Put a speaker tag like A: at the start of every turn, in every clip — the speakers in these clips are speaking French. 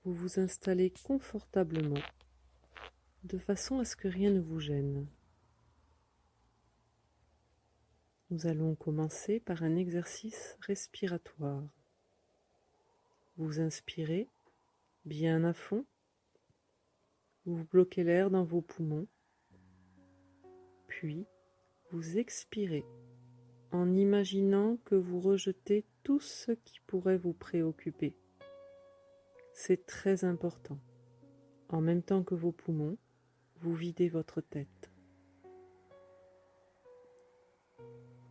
A: vous vous installez confortablement de façon à ce que rien ne vous gêne. Nous allons commencer par un exercice respiratoire. Vous inspirez bien à fond, vous bloquez l'air dans vos poumons, puis vous expirez en imaginant que vous rejetez tout ce qui pourrait vous préoccuper. C'est très important. En même temps que vos poumons, vous videz votre tête.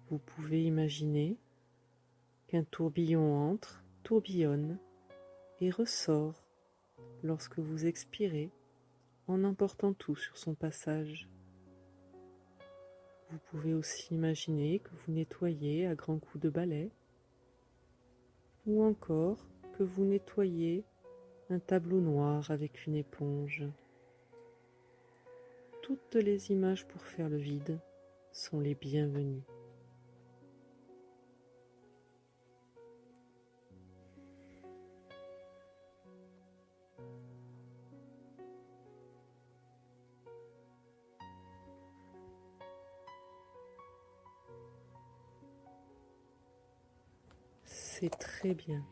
A: Vous pouvez imaginer qu'un tourbillon entre, tourbillonne et ressort lorsque vous expirez en emportant tout sur son passage. Vous pouvez aussi imaginer que vous nettoyez à grands coups de balai ou encore que vous nettoyez un tableau noir avec une éponge. Toutes les images pour faire le vide sont les bienvenues. C'est très bien.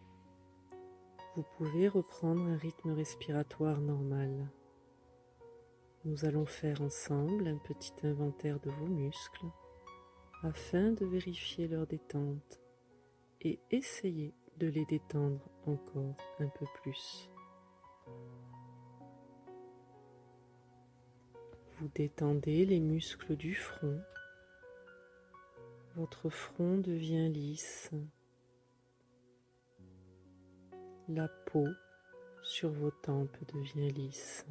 A: Vous pouvez reprendre un rythme respiratoire normal. Nous allons faire ensemble un petit inventaire de vos muscles afin de vérifier leur détente et essayer de les détendre encore un peu plus. Vous détendez les muscles du front. Votre front devient lisse. La peau sur vos tempes devient lisse.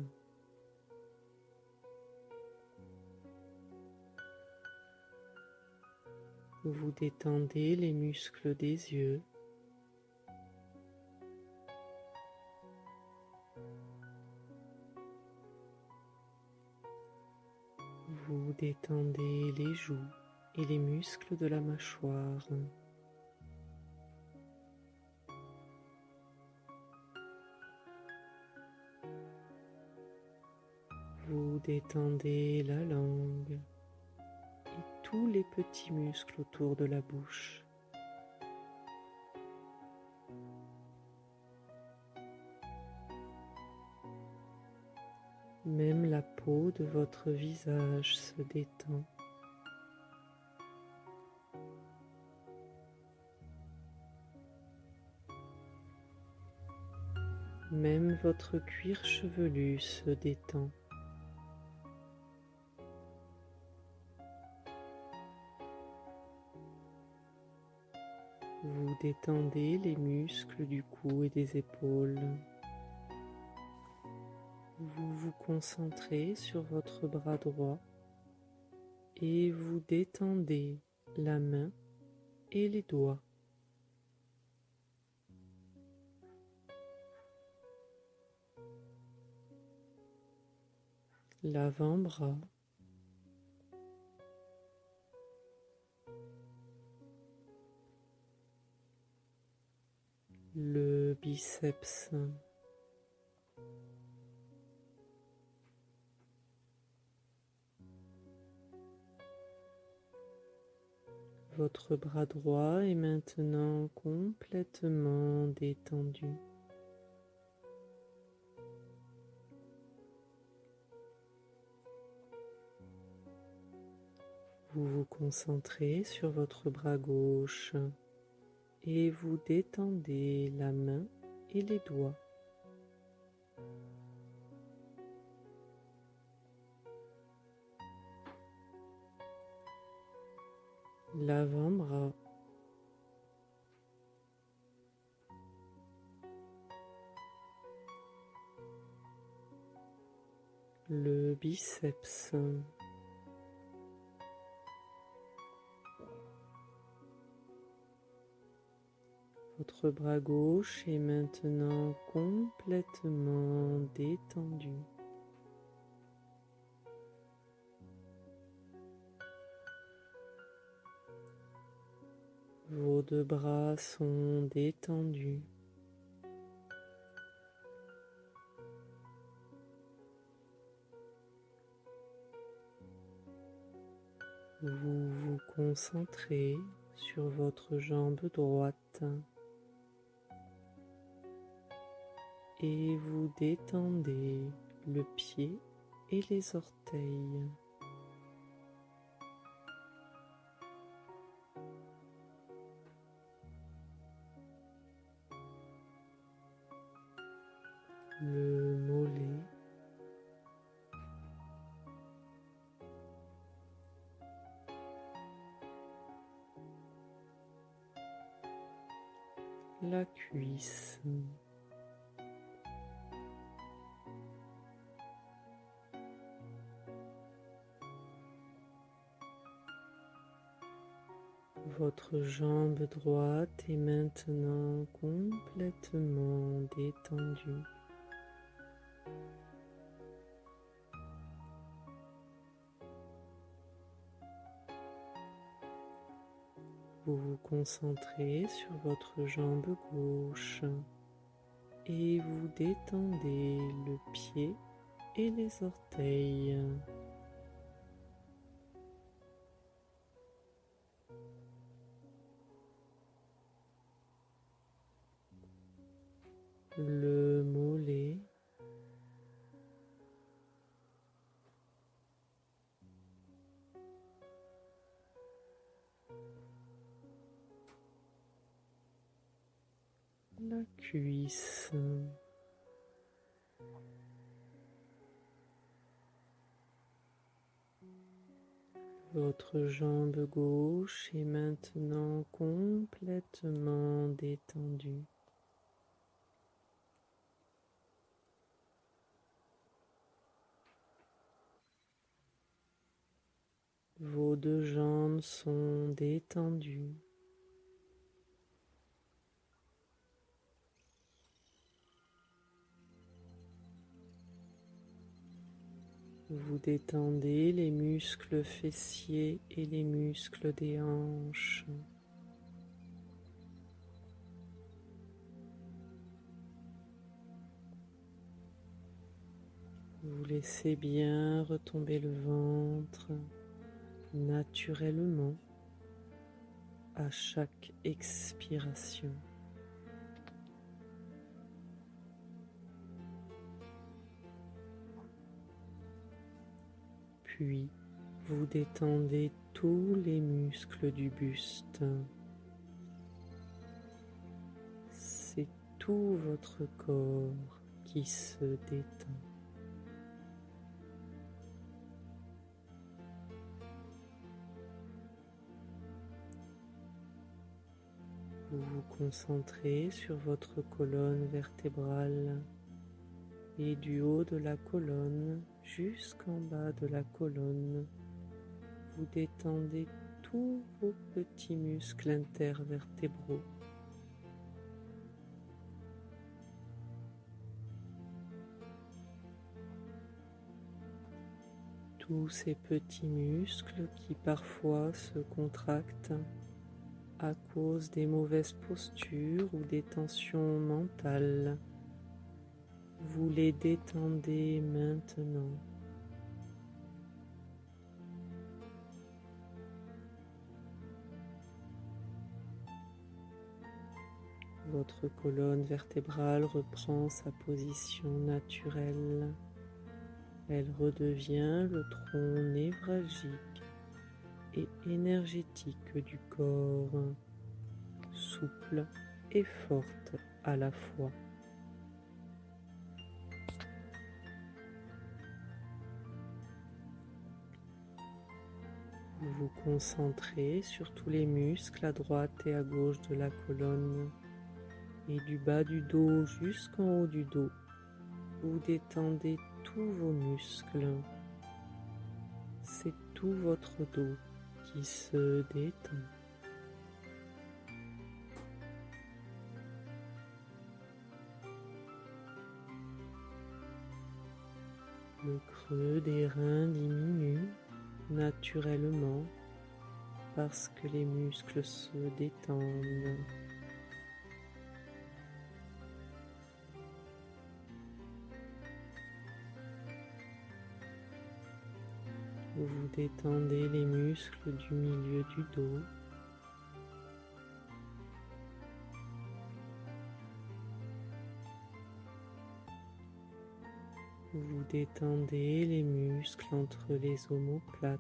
A: Vous détendez les muscles des yeux. Vous détendez les joues et les muscles de la mâchoire. Vous détendez la langue et tous les petits muscles autour de la bouche. Même la peau de votre visage se détend. Même votre cuir chevelu se détend. Vous détendez les muscles du cou et des épaules. Vous vous concentrez sur votre bras droit et vous détendez la main et les doigts. L'avant-bras, le biceps, votre bras droit est maintenant complètement détendu. Vous vous concentrez sur votre bras gauche et vous détendez la main et les doigts. L'avant-bras, le biceps, votre bras gauche est maintenant complètement détendu. Vos deux bras sont détendus. Vous vous concentrez sur votre jambe droite et vous détendez le pied et les orteils. Le mollet, la cuisse, votre jambe droite est maintenant complètement détendue. Vous vous concentrez sur votre jambe gauche et vous détendez le pied et les orteils. Le mollet, la cuisse, votre jambe gauche est maintenant complètement détendue. Vos deux jambes sont détendues. Vous détendez les muscles fessiers et les muscles des hanches. Vous laissez bien retomber le ventre naturellement à chaque expiration. Puis, vous détendez tous les muscles du buste. C'est tout votre corps qui se détend. Vous vous concentrez sur votre colonne vertébrale et du haut de la colonne jusqu'en bas de la colonne, vous détendez tous vos petits muscles intervertébraux. Tous ces petits muscles qui parfois se contractent à cause des mauvaises postures ou des tensions mentales. Vous les détendez maintenant. Votre colonne vertébrale reprend sa position naturelle. Elle redevient le tronc névralgique et énergétique du corps, souple et forte à la fois. Vous vous concentrez sur tous les muscles à droite et à gauche de la colonne et du bas du dos jusqu'en haut du dos. Vous détendez tous vos muscles. C'est tout votre dos qui se détend. Le creux des reins diminue naturellement parce que les muscles se détendent. Vous détendez les muscles du milieu du dos. Vous détendez les muscles entre les omoplates.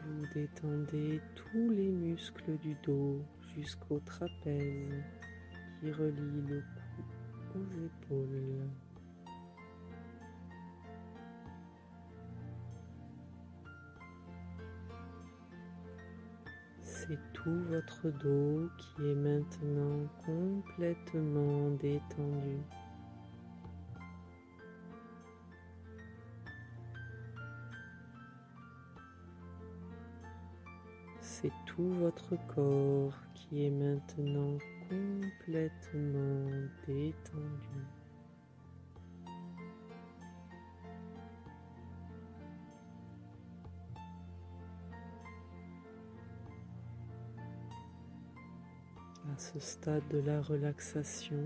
A: Vous détendez tous les muscles du dos jusqu'au trapèze qui relie le cou aux épaules. C'est tout votre dos qui est maintenant complètement détendu. C'est tout votre corps qui est maintenant complètement détendu. À ce stade de la relaxation,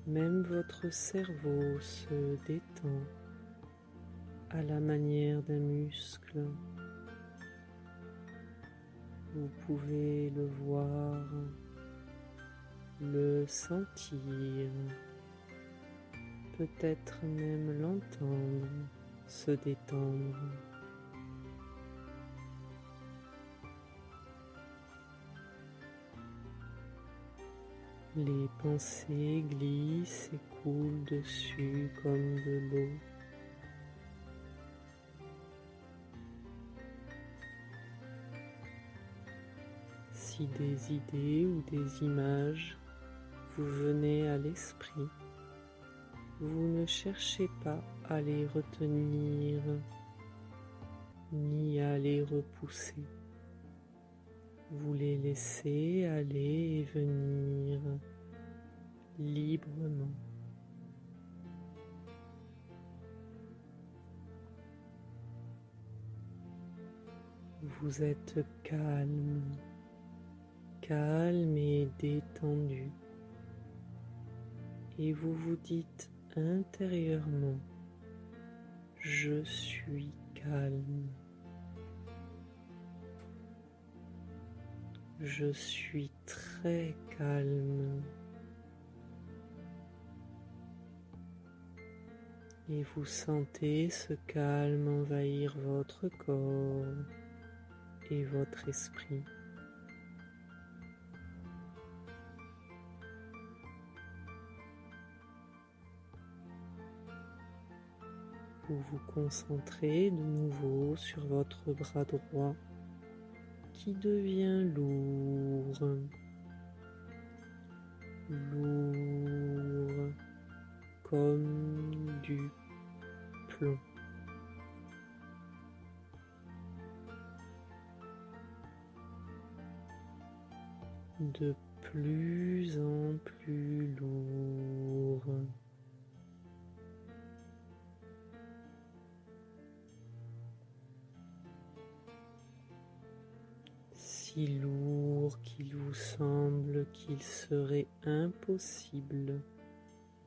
A: même votre cerveau se détend à la manière d'un muscle. Vous pouvez le voir, le sentir, peut-être même l'entendre se détendre. Les pensées glissent et coulent dessus comme de l'eau. Si des idées ou des images vous venaient à l'esprit, vous ne cherchez pas à les retenir ni à les repousser. Vous les laissez aller et venir librement. Vous êtes calme, calme et détendu. Et vous vous dites intérieurement, je suis calme. Je suis très calme. Et vous sentez ce calme envahir votre corps et votre esprit. Vous vous concentrez de nouveau sur votre bras droit qui devient lourd, lourd comme du plomb. De plus en plus lourd. Si lourd qu'il vous semble qu'il serait impossible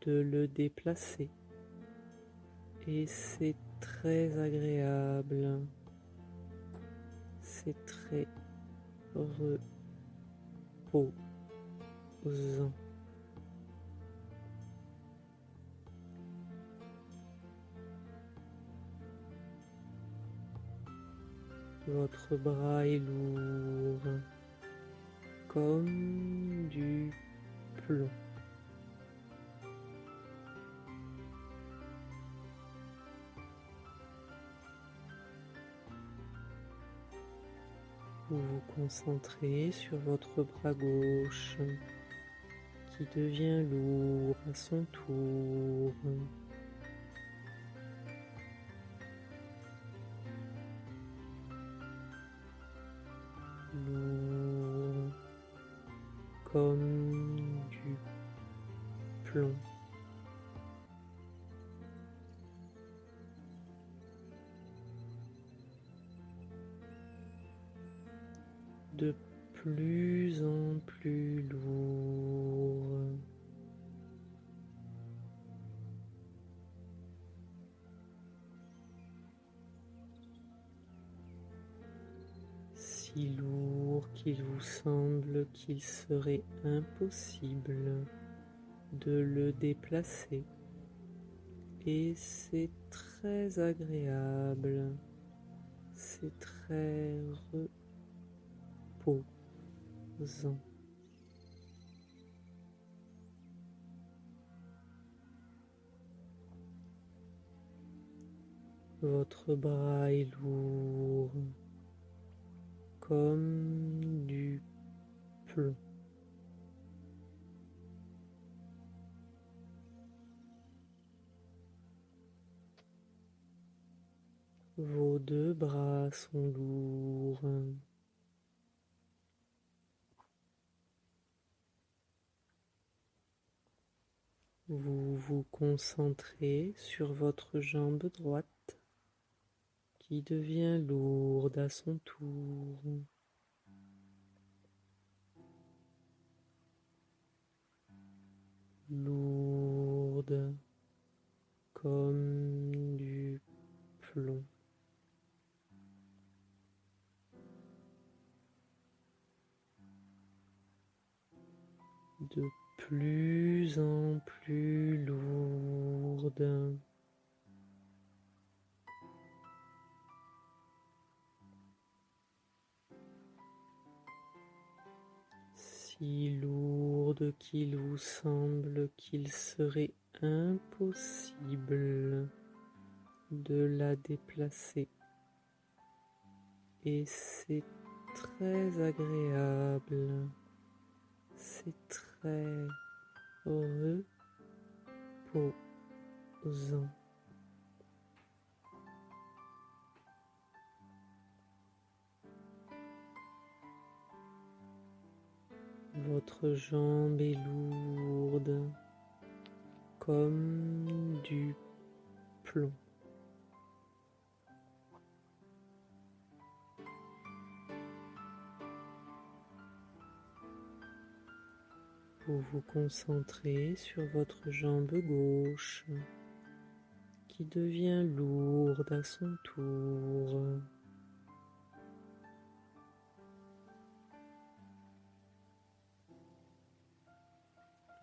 A: de le déplacer. Et c'est très agréable, c'est très reposant. Votre bras est lourd, comme du plomb. Vous vous concentrez sur votre bras gauche qui devient lourd à son tour. Lourd comme du plomb. De plus en plus lourd. Si lourd qu'il vous semble qu'il serait impossible de le déplacer. Et c'est très agréable, c'est très reposant. Votre bras est lourd, comme du plomb. Vos deux bras sont lourds. Vous vous concentrez sur votre jambe droite qui devient lourde à son tour. Lourde comme du plomb. De plus en plus lourde. Si lourde qu'il vous semble qu'il serait impossible de la déplacer. Et c'est très agréable, c'est très reposant. Votre jambe est lourde comme du plomb. Vous vous concentrez sur votre jambe gauche qui devient lourde à son tour.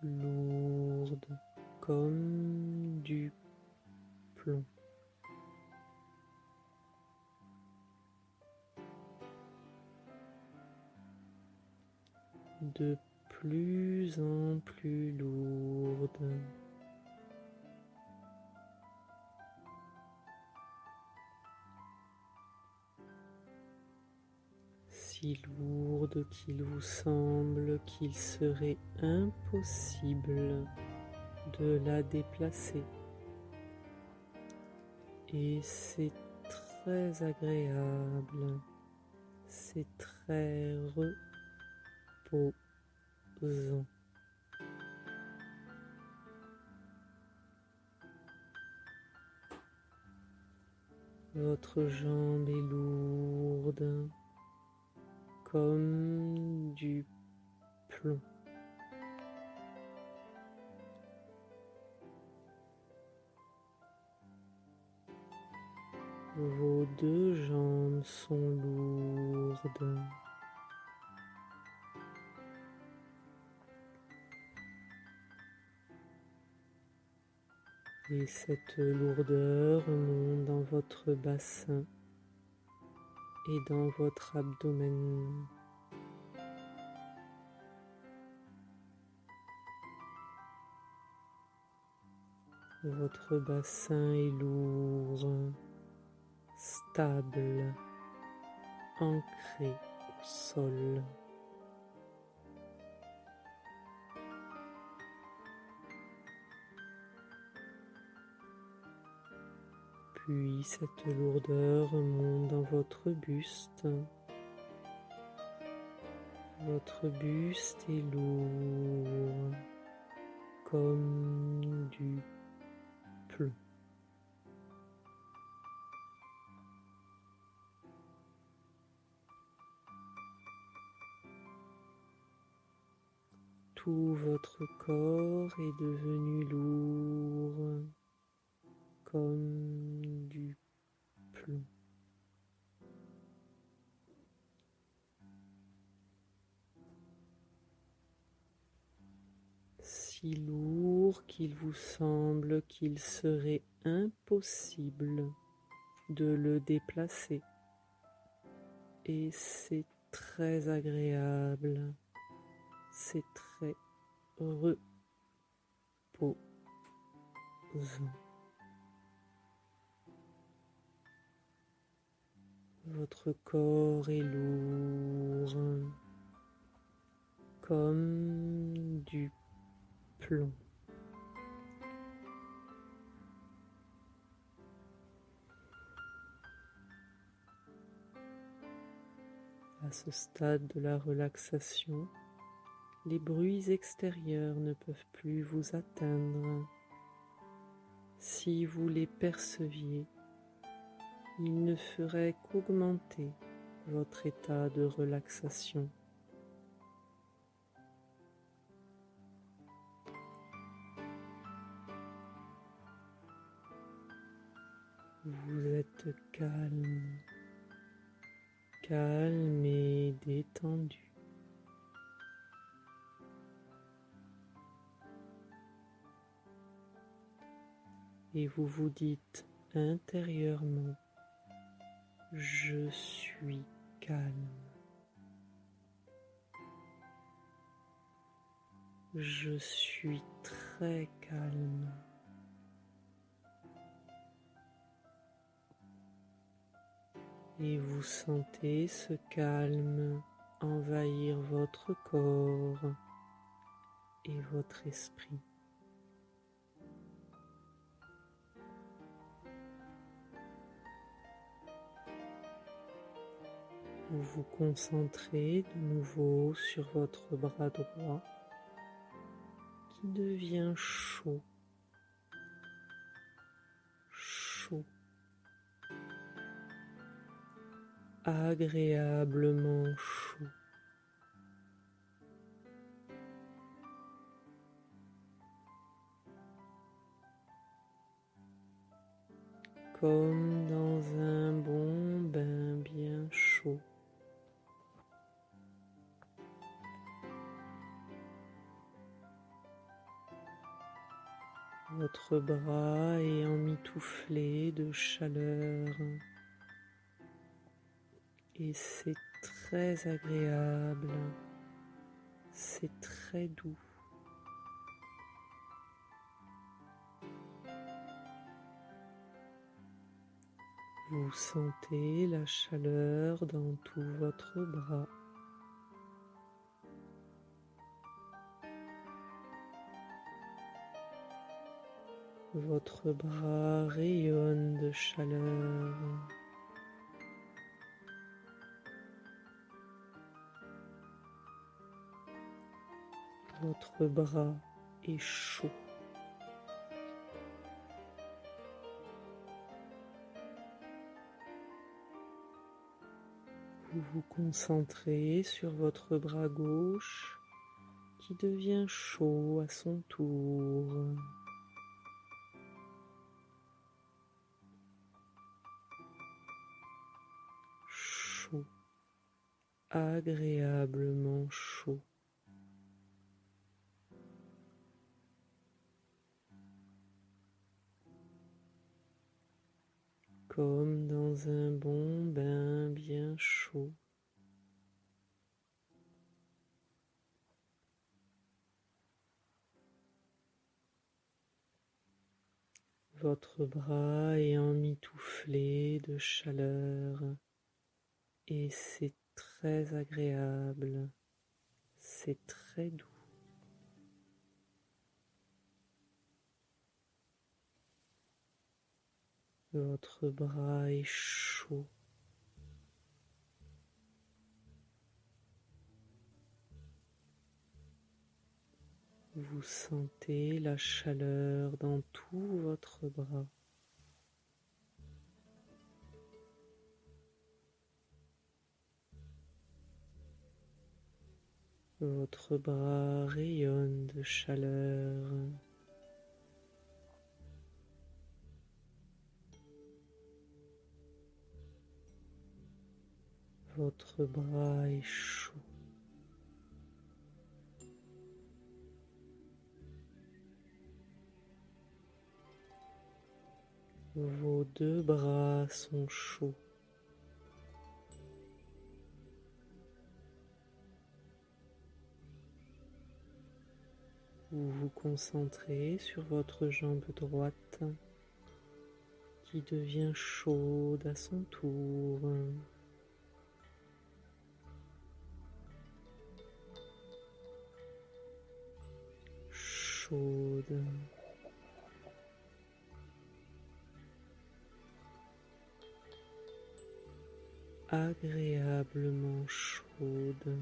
A: Lourde comme du plomb. De plus en plus lourde. Si lourde qu'il vous semble qu'il serait impossible de la déplacer. Et c'est très agréable, c'est très reposant. Votre jambe est lourde comme du plomb. Vos deux jambes sont lourdes. Et cette lourdeur monte dans votre bassin et dans votre abdomen. Votre bassin est lourd, stable, ancré au sol. Puis cette lourdeur monte dans votre buste. Votre buste est lourd comme du plomb. Tout votre corps est devenu lourd comme du plomb. Si lourd qu'il vous semble qu'il serait impossible de le déplacer. Et c'est très agréable, c'est très reposant. Votre corps est lourd comme du plomb. À ce stade de la relaxation, les bruits extérieurs ne peuvent plus vous atteindre. Si vous les perceviez, ils ne feraient qu'augmenter votre état de relaxation. Vous êtes calme, calme et détendu. Et vous vous dites intérieurement, je suis calme. Je suis très calme. Et vous sentez ce calme envahir votre corps et votre esprit. Vous vous concentrez de nouveau sur votre bras droit qui devient chaud, chaud, agréablement chaud. Comme dans un bon bain bien chaud. Votre bras est emmitouflé de chaleur et c'est très agréable, c'est très doux. Vous sentez la chaleur dans tout votre bras. Votre bras rayonne de chaleur. Votre bras est chaud. Vous vous concentrez sur votre bras gauche qui devient chaud à son tour. Chaud, agréablement chaud. Comme dans un bon bain bien chaud. Votre bras est emmitouflé de chaleur et c'est très agréable, c'est très doux. Votre bras est chaud. Vous sentez la chaleur dans tout votre bras. Votre bras rayonne de chaleur. Votre bras est chaud. Vos deux bras sont chauds. Vous vous concentrez sur votre jambe droite qui devient chaude à son tour. Chaude. Agréablement chaude.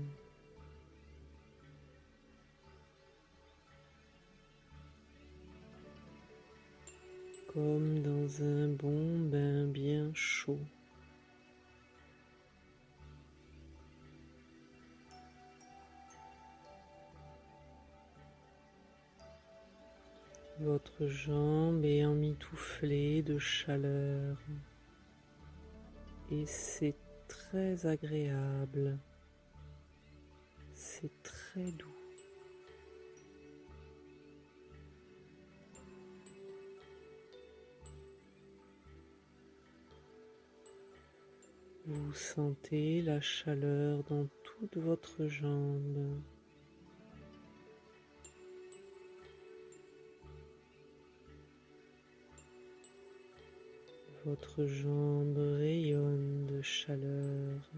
A: Comme dans un bon bain bien chaud. Votre jambe est emmitouflée de chaleur et c'est très agréable, c'est très doux. Vous sentez la chaleur dans toute votre jambe. Votre jambe rayonne de chaleur.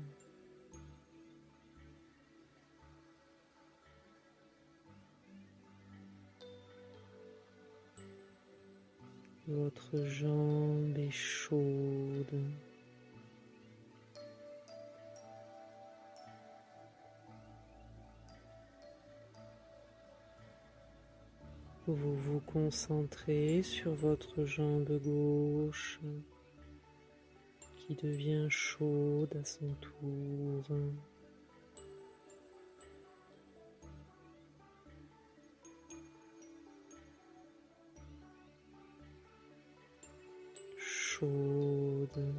A: Votre jambe est chaude. Vous vous concentrez sur votre jambe gauche qui devient chaude à son tour. Chaude.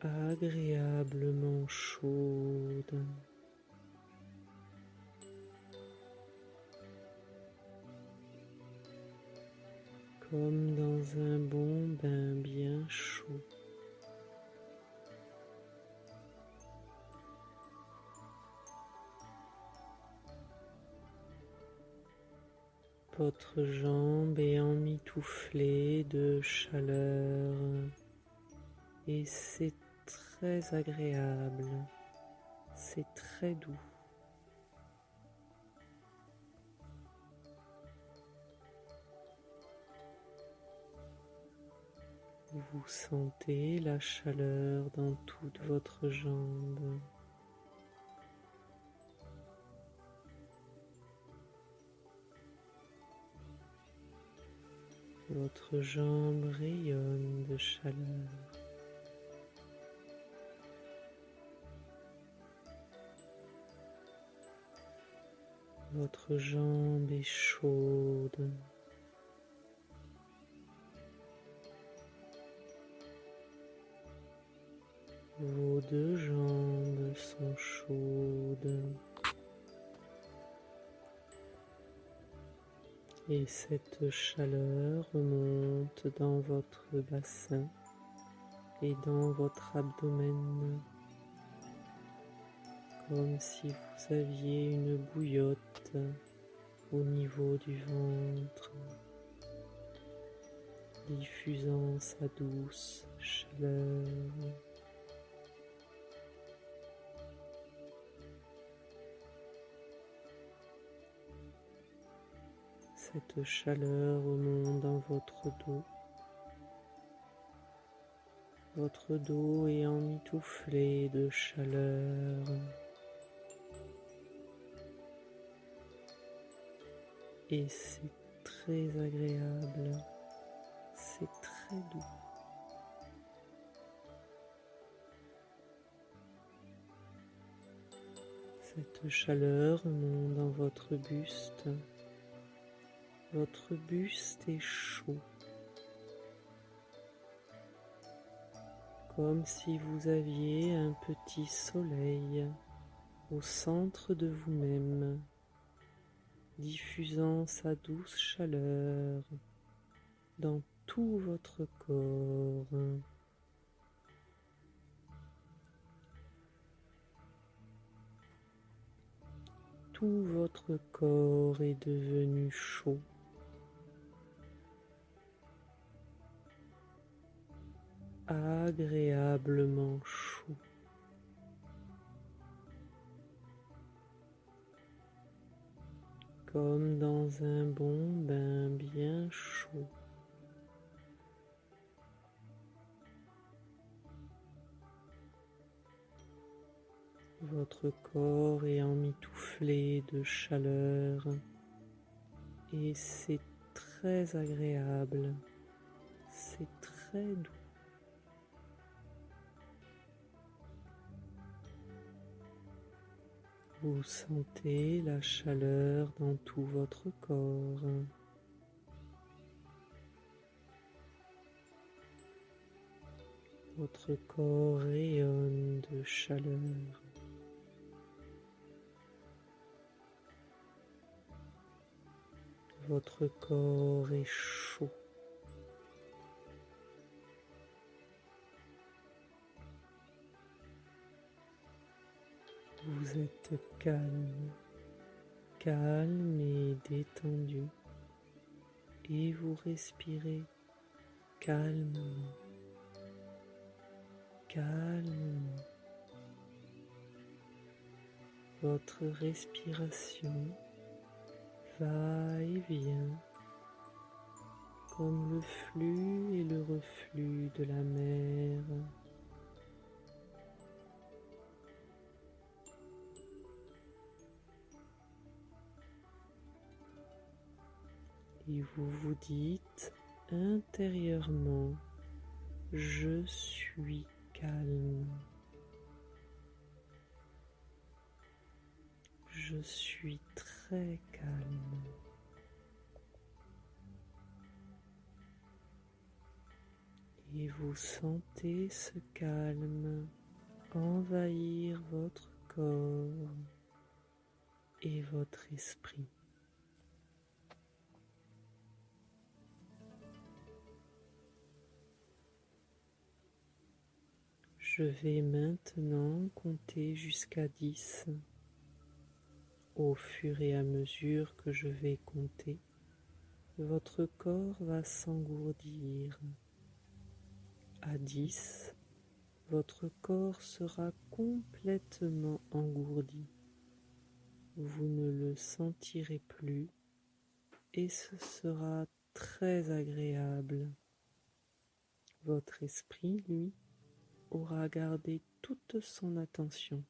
A: Agréablement chaude. Comme dans un bon bain bien chaud. Votre jambe est emmitouflée de chaleur et c'est très agréable, c'est très doux. Vous sentez la chaleur dans toute votre jambe. Votre jambe rayonne de chaleur. Votre jambe est chaude. Vos deux jambes sont chaudes. Et cette chaleur remonte dans votre bassin et dans votre abdomen, comme si vous aviez une bouillotte au niveau du ventre, diffusant sa douce chaleur. Cette chaleur remonte dans votre dos. Votre dos est emmitouflé de chaleur. Et c'est très agréable. C'est très doux. Cette chaleur monte dans votre buste. Votre buste est chaud, comme si vous aviez un petit soleil au centre de vous-même, diffusant sa douce chaleur dans tout votre corps. Tout votre corps est devenu chaud. Agréablement chaud. Comme dans un bon bain bien chaud. Votre corps est emmitouflé de chaleur et c'est très agréable, c'est très doux. Vous sentez la chaleur dans tout votre corps. Votre corps rayonne de chaleur. Votre corps est chaud. Vous êtes calme, calme et détendu, et vous respirez calmement, calmement. Votre respiration va et vient comme le flux et le reflux de la mer. Et vous vous dites intérieurement, je suis calme. Je suis très calme. Et vous sentez ce calme envahir votre corps et votre esprit. Je vais maintenant compter jusqu'à 10. Au fur et à mesure que je vais compter, votre corps va s'engourdir. À 10, votre corps sera complètement engourdi. Vous ne le sentirez plus et ce sera très agréable. Votre esprit, lui, aura gardé toute son attention.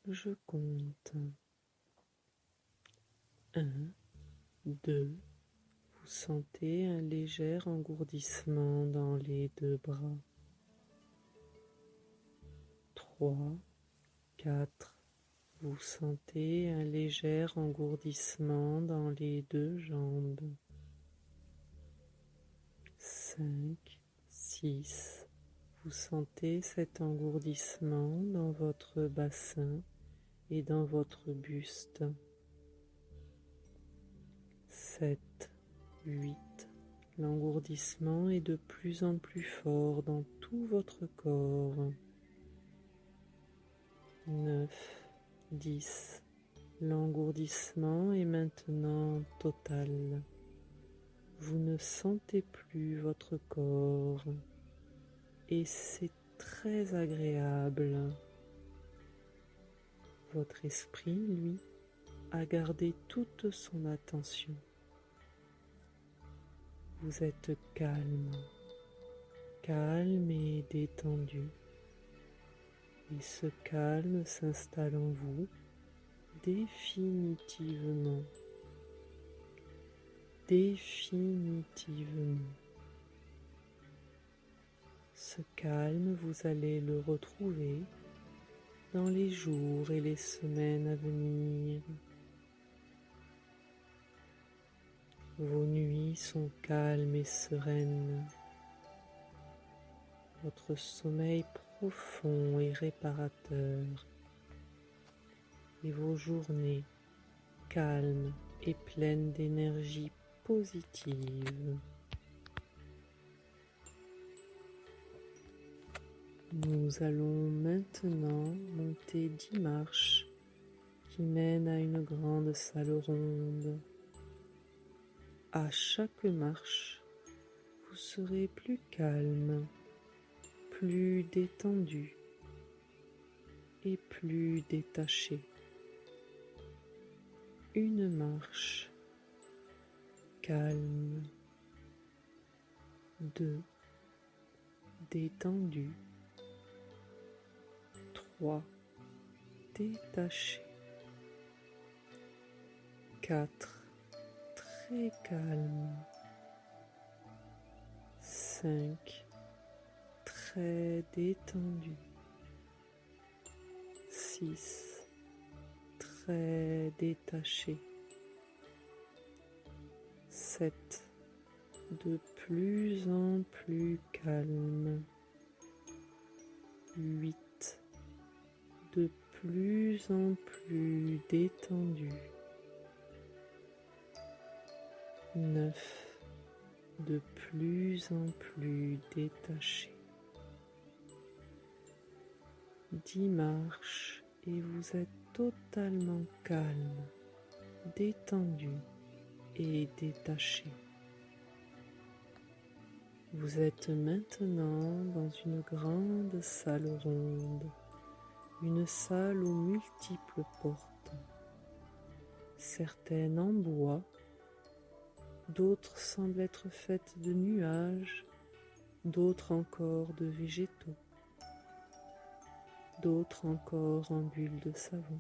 A: Je compte. 1, 2, vous sentez un léger engourdissement dans les deux bras. 3, 4, vous sentez un léger engourdissement dans les deux jambes. 5, 6, vous sentez cet engourdissement dans votre bassin et dans votre buste. 7, 8, l'engourdissement est de plus en plus fort dans tout votre corps. 9, 10, l'engourdissement est maintenant total. Vous ne sentez plus votre corps et c'est très agréable. Votre esprit, lui, a gardé toute son attention. Vous êtes calme, calme et détendu. Et ce calme s'installe en vous définitivement. Définitivement. Ce calme, vous allez le retrouver dans les jours et les semaines à venir. Vos nuits sont calmes et sereines. Votre sommeil profond et réparateur. Et vos journées calmes et pleines d'énergie positive. Nous allons maintenant monter 10 marches qui mènent à une grande salle ronde. À chaque marche, vous serez plus calme, plus détendu et plus détaché. Une marche, calme. 2, détendu. 3, détaché. 4, très calme. 5, très détendu. 6, très détaché. 7, de plus en plus calme. 8, de plus en plus détendu. 9, de plus en plus détaché. 10 marches et vous êtes totalement calme, détendu et détaché. Vous êtes maintenant dans une grande salle ronde, une salle aux multiples portes, certaines en bois, d'autres semblent être faites de nuages, d'autres encore de végétaux, d'autres encore en bulles de savon.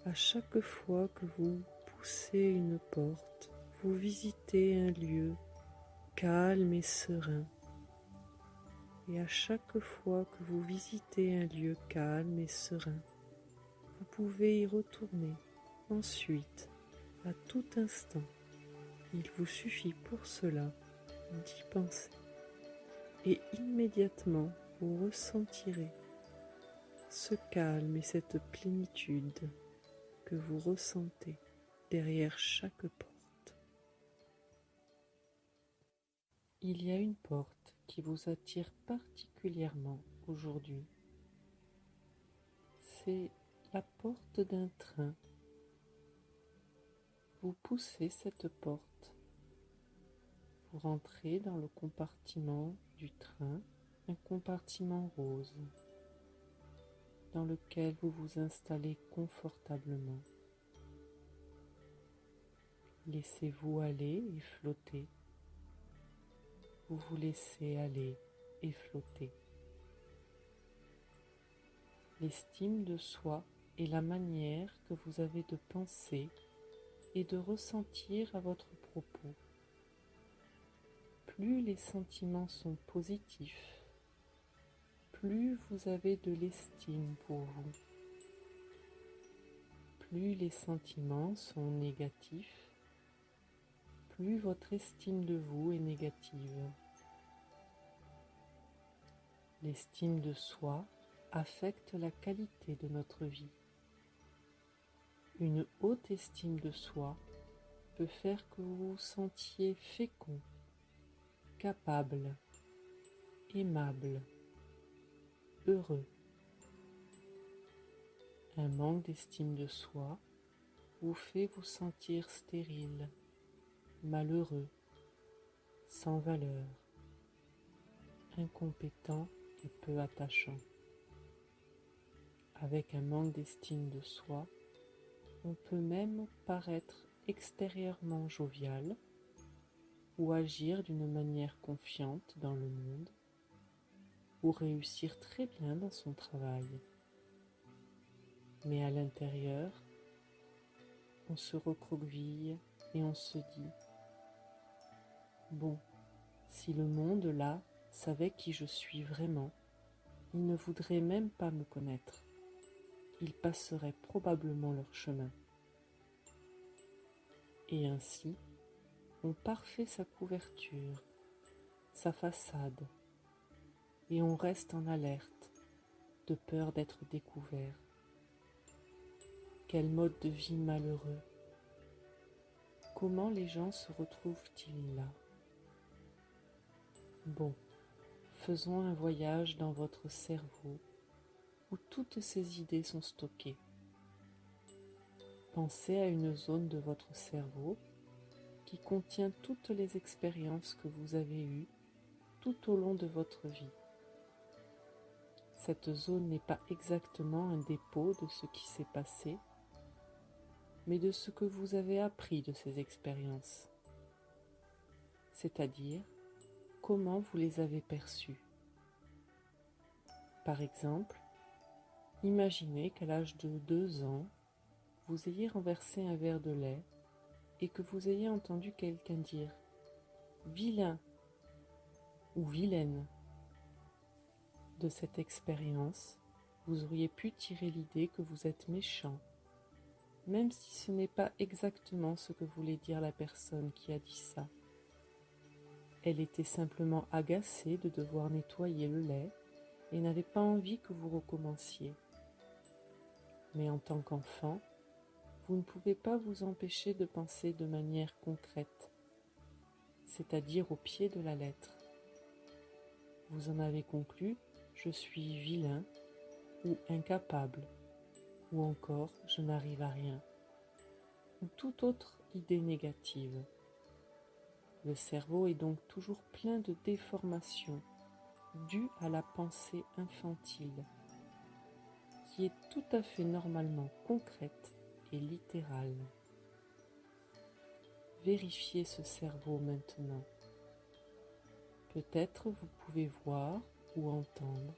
A: À chaque fois que vous poussez une porte, vous visitez un lieu calme et serein. Et à chaque fois que vous visitez un lieu calme et serein, vous pouvez y retourner ensuite, à tout instant. Il vous suffit pour cela d'y penser. Et immédiatement, vous ressentirez ce calme et cette plénitude que vous ressentez derrière chaque porte. Il y a une porte qui vous attire particulièrement aujourd'hui. C'est la porte d'un train. Vous poussez cette porte. Vous rentrez dans le compartiment du train, un compartiment rose, dans lequel vous vous installez confortablement. Laissez-vous aller et flotter. Vous vous laissez aller et flotter. L'estime de soi est la manière que vous avez de penser et de ressentir à votre propos. Plus les sentiments sont positifs, plus vous avez de l'estime pour vous. Plus les sentiments sont négatifs, plus votre estime de vous est négative. L'estime de soi affecte la qualité de notre vie. Une haute estime de soi peut faire que vous vous sentiez fécond, capable, aimable, heureux. Un manque d'estime de soi vous fait vous sentir stérile, malheureux, sans valeur, incompétent et peu attachant. Avec un manque d'estime de soi, on peut même paraître extérieurement jovial ou agir d'une manière confiante dans le monde ou réussir très bien dans son travail. Mais à l'intérieur, on se recroqueville et on se dit « Bon, si le monde là savait qui je suis vraiment, ils ne voudraient même pas me connaître. Ils passeraient probablement leur chemin. Et ainsi, on parfait sa couverture, sa façade, et on reste en alerte, de peur d'être découvert. Quel mode de vie malheureux! Comment les gens se retrouvent-ils là? Bon, faisons un voyage dans votre cerveau où toutes ces idées sont stockées. Pensez à une zone de votre cerveau qui contient toutes les expériences que vous avez eues tout au long de votre vie. Cette zone n'est pas exactement un dépôt de ce qui s'est passé, mais de ce que vous avez appris de ces expériences, c'est-à-dire comment vous les avez perçues. Par exemple, imaginez qu'à l'âge de 2 ans, vous ayez renversé un verre de lait et que vous ayez entendu quelqu'un dire « vilain » ou « vilaine ». De cette expérience, vous auriez pu tirer l'idée que vous êtes méchant, même si ce n'est pas exactement ce que voulait dire la personne qui a dit ça. Elle était simplement agacée de devoir nettoyer le lait et n'avait pas envie que vous recommenciez. Mais en tant qu'enfant, vous ne pouvez pas vous empêcher de penser de manière concrète, c'est-à-dire au pied de la lettre. Vous en avez conclu « je suis vilain » ou « incapable » ou encore « je n'arrive à rien » ou toute autre idée négative. Le cerveau est donc toujours plein de déformations dues à la pensée infantile, qui est tout à fait normalement concrète et littérale. Vérifiez ce cerveau maintenant. Peut-être vous pouvez voir ou entendre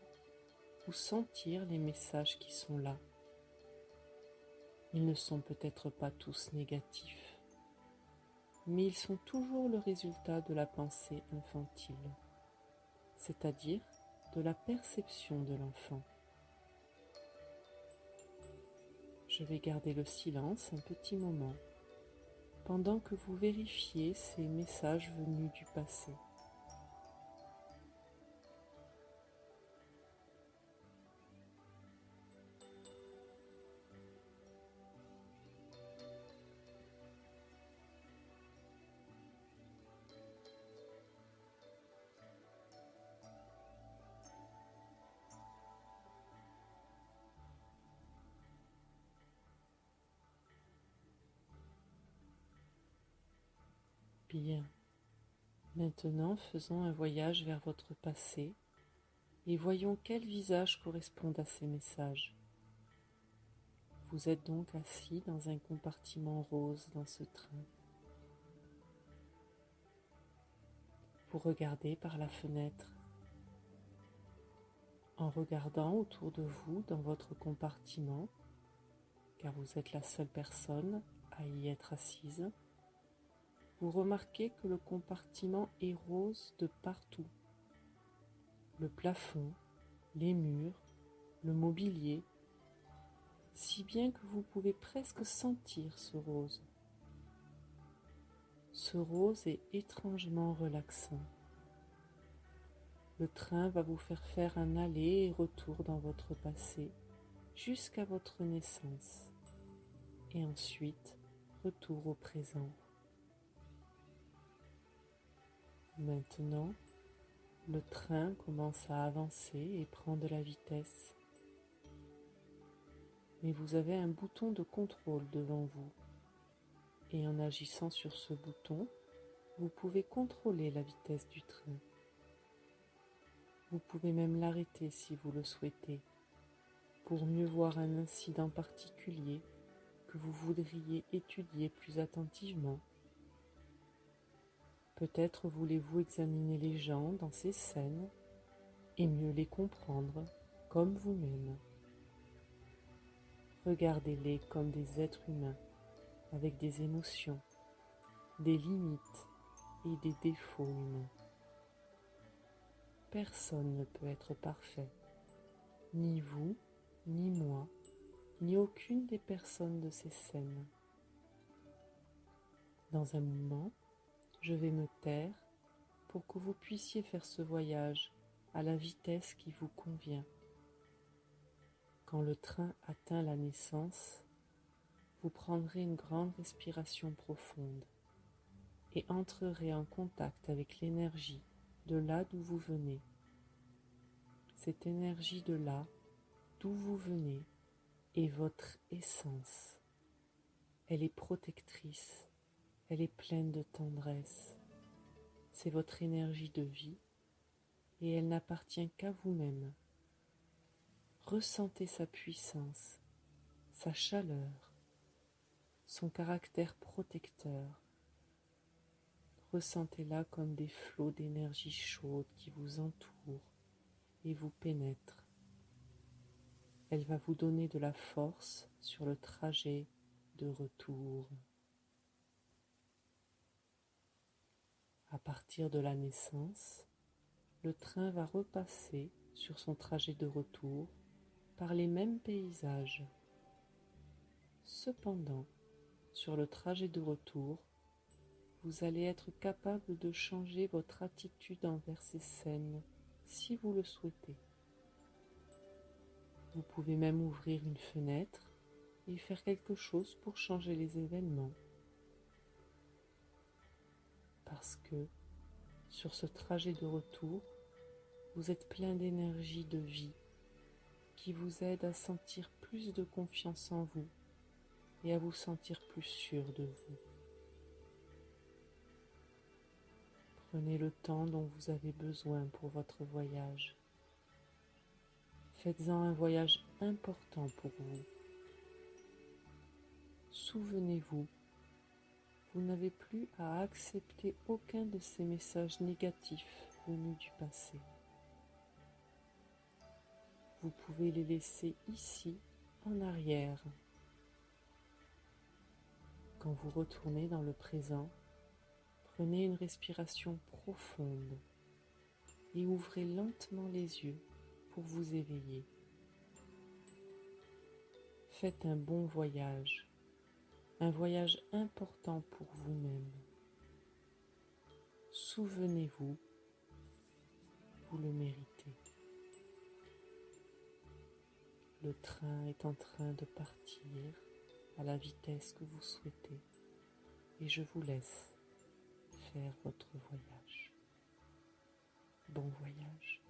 A: ou sentir les messages qui sont là. Ils ne sont peut-être pas tous négatifs, mais ils sont toujours le résultat de la pensée infantile, c'est-à-dire de la perception de l'enfant. Je vais garder le silence un petit moment, pendant que vous vérifiez ces messages venus du passé. Bien. Maintenant, faisons un voyage vers votre passé et voyons quels visages correspondent à ces messages. Vous êtes donc assis dans un compartiment rose dans ce train. Vous regardez par la fenêtre. En regardant autour de vous dans votre compartiment, car vous êtes la seule personne à y être assise, vous remarquez que le compartiment est rose de partout. Le plafond, les murs, le mobilier, si bien que vous pouvez presque sentir ce rose. Ce rose est étrangement relaxant. Le train va vous faire un aller et retour dans votre passé jusqu'à votre naissance et ensuite retour au présent. Maintenant, le train commence à avancer et prend de la vitesse. Mais vous avez un bouton de contrôle devant vous. Et en agissant sur ce bouton, vous pouvez contrôler la vitesse du train. Vous pouvez même l'arrêter si vous le souhaitez, pour mieux voir un incident particulier que vous voudriez étudier plus attentivement. Peut-être voulez-vous examiner les gens dans ces scènes et mieux les comprendre comme vous-même. Regardez-les comme des êtres humains avec des émotions, des limites et des défauts humains. Personne ne peut être parfait, Ni vous, ni moi, ni aucune des personnes de ces scènes. Dans un moment, je vais me taire pour que vous puissiez faire ce voyage à la vitesse qui vous convient. Quand le train atteint la naissance, vous prendrez une grande respiration profonde et entrerez en contact avec l'énergie de là d'où vous venez. Cette énergie de là d'où vous venez est votre essence. Elle est protectrice, elle est pleine de tendresse. C'est votre énergie de vie et elle n'appartient qu'à vous-même. Ressentez sa puissance, sa chaleur, son caractère protecteur. Ressentez-la comme des flots d'énergie chaude qui vous entourent et vous pénètrent. Elle va vous donner de la force sur le trajet de retour. À partir de la naissance, le train va repasser sur son trajet de retour par les mêmes paysages. Cependant, sur le trajet de retour, vous allez être capable de changer votre attitude envers ces scènes si vous le souhaitez. Vous pouvez même ouvrir une fenêtre et faire quelque chose pour changer les événements. Parce que sur ce trajet de retour, vous êtes plein d'énergie de vie qui vous aide à sentir plus de confiance en vous et à vous sentir plus sûr de vous. Prenez le temps dont vous avez besoin pour votre voyage. Faites-en un voyage important pour vous. Souvenez-vous, vous n'avez plus à accepter aucun de ces messages négatifs venus du passé. Vous pouvez les laisser ici, en arrière. Quand vous retournez dans le présent, prenez une respiration profonde et ouvrez lentement les yeux pour vous éveiller. Faites un bon voyage, un voyage important pour vous-même. Souvenez-vous, vous le méritez. Le train est en train de partir à la vitesse que vous souhaitez et je vous laisse faire votre voyage. Bon voyage.